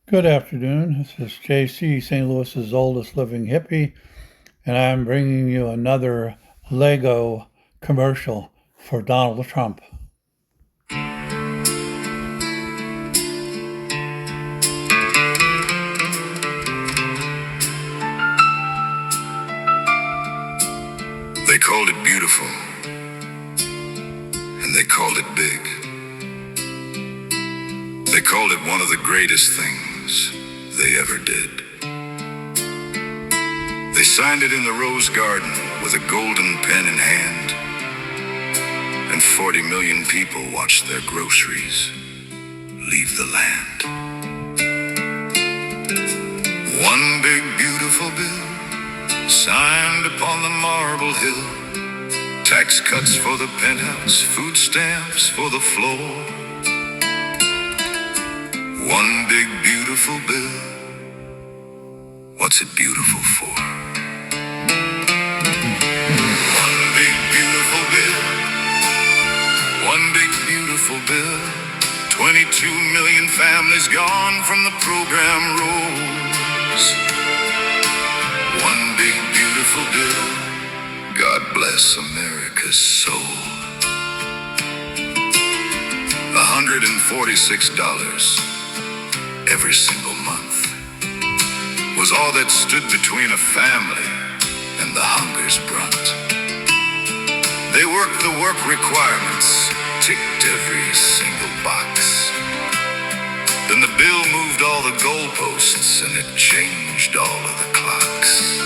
Good afternoon. This is JC, St. Louis's oldest living hippie, and I'm bringing you another Lego commercial for Donald Trump. They called it beautiful, and they called it big. They called it one of the greatest things they ever did. They signed it in the Rose Garden with a golden pen in hand, and 40 million people watched their groceries leave the land. One big beautiful bill signed upon the marble hill. Tax cuts for the penthouse, food stamps for the floor. One big beautiful bill. What's it beautiful for? One big beautiful bill. One big beautiful bill. 22 million families gone from the program rolls. One big beautiful bill. God bless America's soul. $146 every single month was all that stood between a family and the hunger's brunt. They worked the work requirements, ticked every single box. Then the bill moved all the goalposts and it changed all of the clocks.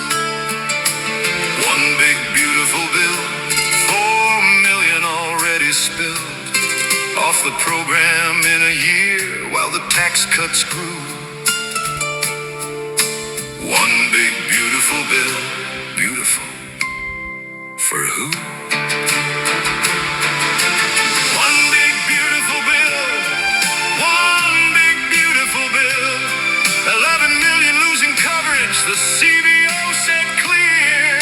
One big beautiful bill, 4 million already spilled off the program in a year while the tax cuts grew. One big beautiful bill, beautiful for who? One big beautiful bill, one big beautiful bill. 11 million losing coverage, the CBO said clear.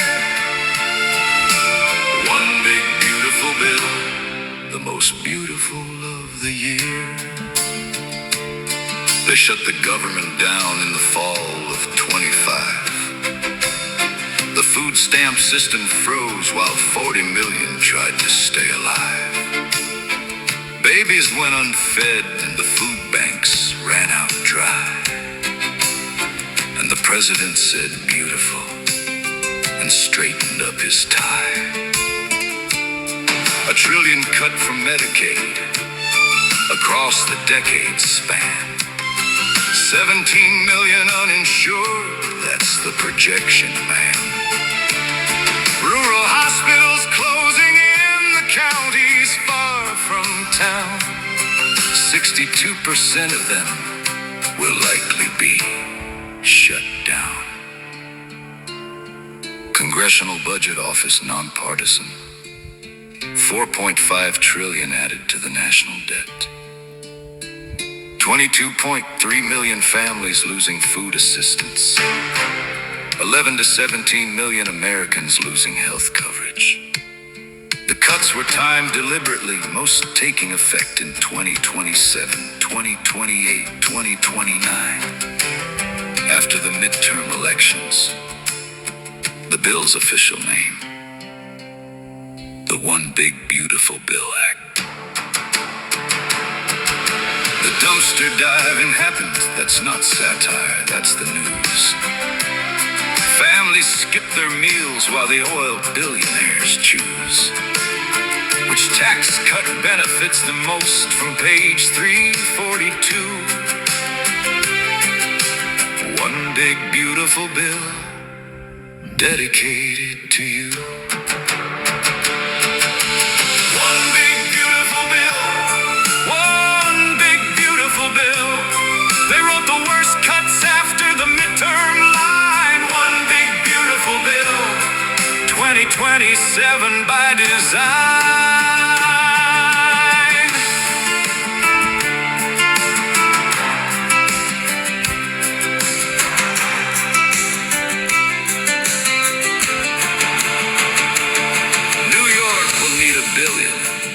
One big beautiful bill, the most beautiful of the year. They shut the government down in the fall of 25. The food stamp system froze while 40 million tried to stay alive. Babies went unfed and the food banks ran out dry. And the president said beautiful and straightened up his tie. $1 trillion cut from Medicaid across the decade span. 17 million uninsured, that's the projection, man. Rural hospitals closing in the counties far from town. 62% of them will likely be shut down. Congressional Budget Office nonpartisan. 4.5 trillion added to the national debt. 22.3 million families losing food assistance. 11 to 17 million Americans losing health coverage. The cuts were timed deliberately, most taking effect in 2027, 2028, 2029. After the midterm elections. The bill's official name: the One Big Beautiful Bill Act. The dumpster diving happened, that's not satire, that's the news. Families skip their meals while the oil billionaires choose. Which tax cut benefits the most from page 342? One big beautiful bill dedicated to you. One big beautiful bill, one big beautiful bill. They wrote the worst cuts after the midterm line. One big beautiful bill, 2027 by design.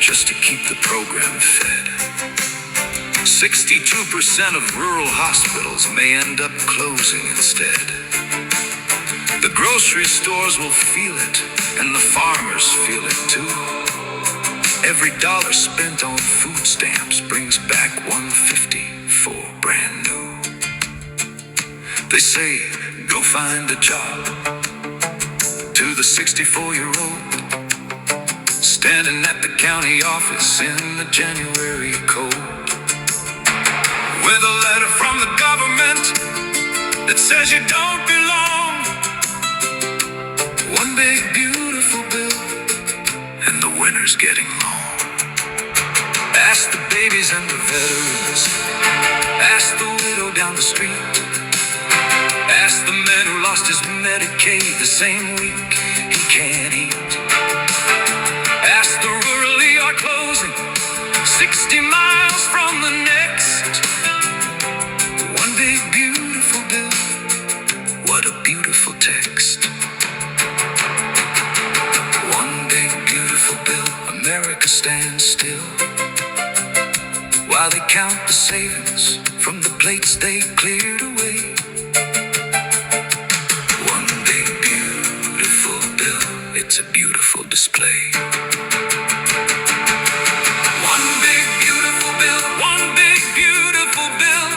Just to keep the program fed. 62% of rural hospitals may end up closing instead. The grocery stores will feel it, and the farmers feel it too. Every dollar spent on food stamps brings back $1.50 for brand new. They say, go find a job. To the 64-year-old standing at the county office in the January cold, with a letter from the government that says you don't belong. One big beautiful bill, and the winter's getting long. Ask the babies and the veterans, ask the widow down the street, ask the man who lost his Medicaid the same week he can't eat. Ask the rural ER closing 60 miles from the next. One big beautiful bill, what a beautiful text. One big beautiful bill, America stands still while they count the savings from the plates they cleared away. One big beautiful bill, it's a beautiful display. One big beautiful bill, one big beautiful bill.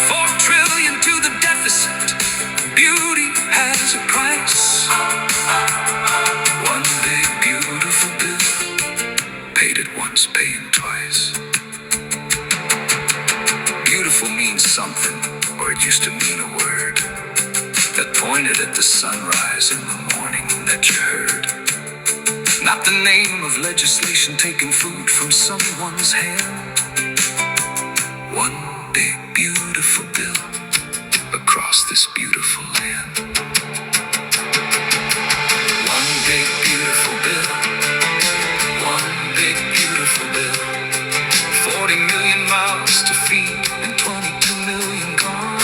4 trillion to the deficit, beauty has a price. One big beautiful bill, paid it once, paying twice. Beautiful means something, or it used to mean a word that pointed at the sunrise in the morning that you heard. Not the name of legislation taking food from someone's hand. One big beautiful bill across this beautiful land. One big beautiful bill. One big beautiful bill. 40 million mouths to feed and 22 million gone.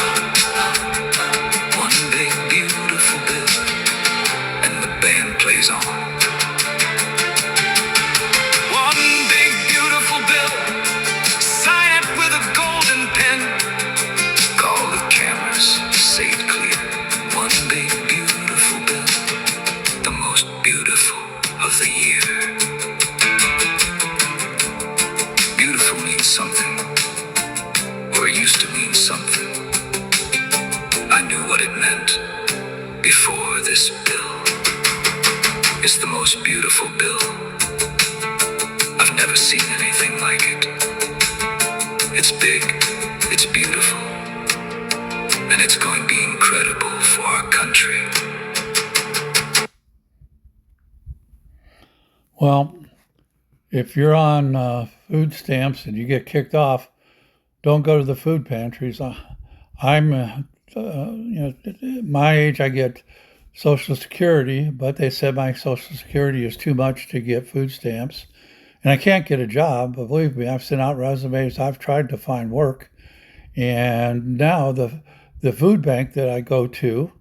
One big beautiful bill, and the band plays on. One big beautiful bill, sign it with a golden pen. Call the cameras, say it clear. One big beautiful bill, the most beautiful of the year. Beautiful means something, or it used to mean something. I knew what it meant before this bill. It's the most beautiful bill. I've never seen anything like it. It's big, it's beautiful, and it's going to be incredible for our country. Well, if you're on food stamps and you get kicked off, don't go to the food pantries. My age, I get Social Security, but they said my Social Security is too much to get food stamps. And I can't get a job. But believe me, I've sent out resumes. I've tried to find work. And now the food bank that I go to,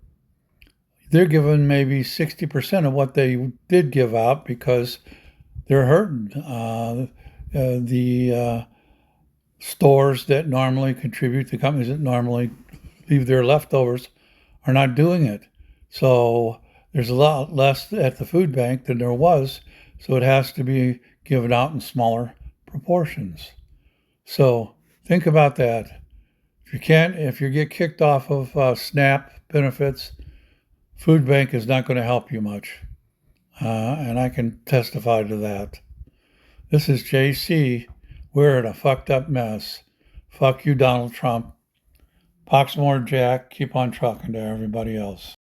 they're giving maybe 60% of what they did give out because they're hurting. The stores that normally contribute, the companies that normally leave their leftovers, are not doing it. So there's a lot less at the food bank than there was. So it has to be given out in smaller proportions. So think about that. If you get kicked off of SNAP benefits, food bank is not going to help you much. And I can testify to that. This is JC. We're in a fucked up mess. Fuck you, Donald Trump. Poxmore Jack. Keep on trucking to everybody else.